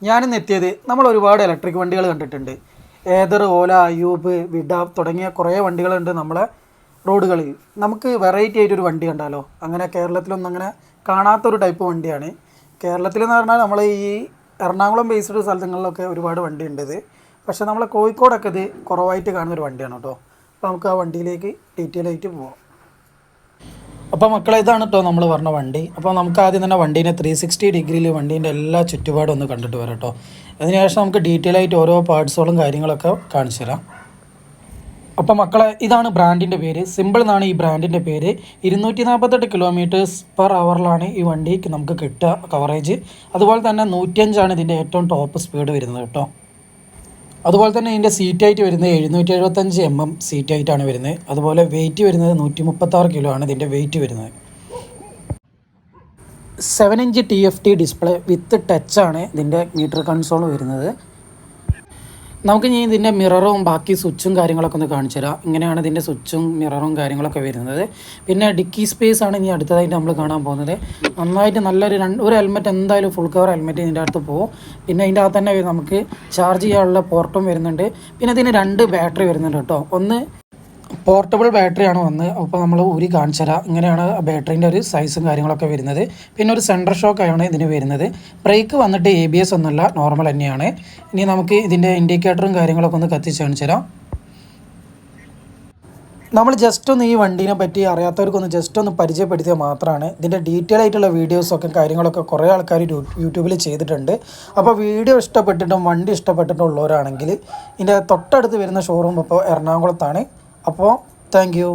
ഞാനിന്ന് എത്തിയത് നമ്മൾ ഒരുപാട് ഇലക്ട്രിക് വണ്ടികൾ കണ്ടിട്ടുണ്ട്. ഏതർ, ഓല, അയ്യൂബ്, വിഡ തുടങ്ങിയ കുറേ വണ്ടികളുണ്ട് നമ്മളെ റോഡുകളിൽ. നമുക്ക് വെറൈറ്റി ആയിട്ടൊരു വണ്ടി കണ്ടാലോ? അങ്ങനെ കേരളത്തിലൊന്നും അങ്ങനെ കാണാത്തൊരു ടൈപ്പ് വണ്ടിയാണ്. കേരളത്തിലെന്ന് പറഞ്ഞാൽ നമ്മൾ ഈ എറണാകുളം ബേസ്ഡ് സ്ഥലങ്ങളിലൊക്കെ ഒരുപാട് വണ്ടി ഉണ്ട് ഇത്. പക്ഷേ നമ്മളെ കോഴിക്കോടൊക്കെ ഇത് കുറവായിട്ട് കാണുന്നൊരു വണ്ടിയാണ് കേട്ടോ. അപ്പോൾ നമുക്ക് ആ വണ്ടിയിലേക്ക് ഡീറ്റെയിൽ ആയിട്ട് പോവാം. അപ്പോൾ മക്കളെ, ഇതാണ് കേട്ടോ നമ്മൾ പറഞ്ഞ വണ്ടി. അപ്പോൾ നമുക്ക് ആദ്യം തന്നെ വണ്ടീനെ 360 ഡിഗ്രിയിൽ വണ്ടീൻ്റെ എല്ലാ ചുറ്റുപാടും ഒന്ന് കണ്ടിട്ട് വരാം കേട്ടോ. അതിനുശേഷം നമുക്ക് ഡീറ്റെയിൽ ആയിട്ട് ഓരോ പാർട്സുകളും കാര്യങ്ങളൊക്കെ കാണിച്ചു തരാം. അപ്പോൾ മക്കളെ, ഇതാണ് ബ്രാൻഡിൻ്റെ പേര്. സിമ്പിൾ എന്നാണ് ഈ ബ്രാൻഡിൻ്റെ പേര്. 248 km/h ഈ വണ്ടിക്ക് നമുക്ക് കിട്ടുക കവറേജ്. അതുപോലെ തന്നെ 105 ഇതിൻ്റെ ഏറ്റവും ടോപ്പ് സ്പീഡ് വരുന്നത് കേട്ടോ. അതുപോലെ തന്നെ ഇതിൻ്റെ സീറ്റ് ഹൈറ്റ് വരുന്നത് 775 mm സീറ്റ് ഹൈറ്റാണ് വരുന്നത്. അതുപോലെ വെയിറ്റ് വരുന്നത് 136 kg ആണ് ഇതിൻ്റെ വെയിറ്റ് വരുന്നത്. 7-inch TFT ഡിസ്പ്ലേ വിത്ത് ടച്ചാണ് ഇതിൻ്റെ മീറ്റർ കൺസോൾ വരുന്നത്. നമുക്ക് ഇനി ഇതിൻ്റെ മിററും ബാക്കി സ്വിച്ചും കാര്യങ്ങളൊക്കെ ഒന്ന് കാണിച്ചു തരാം. ഇങ്ങനെയാണ് ഇതിൻ്റെ സ്വിച്ചും മിററും കാര്യങ്ങളൊക്കെ വരുന്നത്. പിന്നെ ഡിക്കി സ്പേസ് ആണ് ഇനി അടുത്തതായിട്ട് നമ്മൾ കാണാൻ പോകുന്നത്. നന്നായിട്ട് നല്ലൊരു ഒരു ഹെൽമെറ്റ്, എന്തായാലും ഫുൾ കവർ ഹെൽമെറ്റ് ഇതിൻ്റെ അകത്ത് പോകും. പിന്നെ ഇതിൻ്റെ അകത്ത് തന്നെ നമുക്ക് ചാർജ് ചെയ്യാനുള്ള പോർട്ടും വരുന്നുണ്ട്. പിന്നെ ഇതിന് 2 ബാറ്ററി വരുന്നുണ്ട് കേട്ടോ. ഒന്ന് പോർട്ടബിൾ ബാറ്ററിയാണ് വന്ന്. അപ്പോൾ നമ്മൾ ഊരി കാണിച്ചു തരാം. ഇങ്ങനെയാണ് ബാറ്ററീൻ്റെ ഒരു സൈസും കാര്യങ്ങളൊക്കെ വരുന്നത്. പിന്നെ ഒരു സെൻറ്റർ ഷോക്കാണ് ഇതിന് വരുന്നത്. ബ്രേക്ക് വന്നിട്ട് ABS ഒന്നുമല്ല, നോർമൽ തന്നെയാണ്. ഇനി നമുക്ക് ഇതിൻ്റെ ഇൻഡിക്കേറ്ററും കാര്യങ്ങളൊക്കെ ഒന്ന് കത്തിച്ച് കാണിച്ചു തരാം. നമ്മൾ ജസ്റ്റ് ഒന്ന് ഈ വണ്ടീനെ പറ്റി അറിയാത്തവർക്കൊന്ന് ജസ്റ്റ് ഒന്ന് പരിചയപ്പെടുത്തിയാൽ മാത്രമാണ്. ഇതിൻ്റെ ഡീറ്റെയിൽ ആയിട്ടുള്ള വീഡിയോസൊക്കെ കാര്യങ്ങളൊക്കെ കുറേ ആൾക്കാർ യൂട്യൂബിൽ ചെയ്തിട്ടുണ്ട്. അപ്പോൾ വീഡിയോ ഇഷ്ടപ്പെട്ടിട്ടും വണ്ടി ഇഷ്ടപ്പെട്ടിട്ടുള്ളവരാണെങ്കിൽ ഇതിൻ്റെ തൊട്ടടുത്ത് വരുന്ന ഷോറൂം ഇപ്പോൾ എറണാകുളത്താണ്. അപ്പോൾ താങ്ക് യു.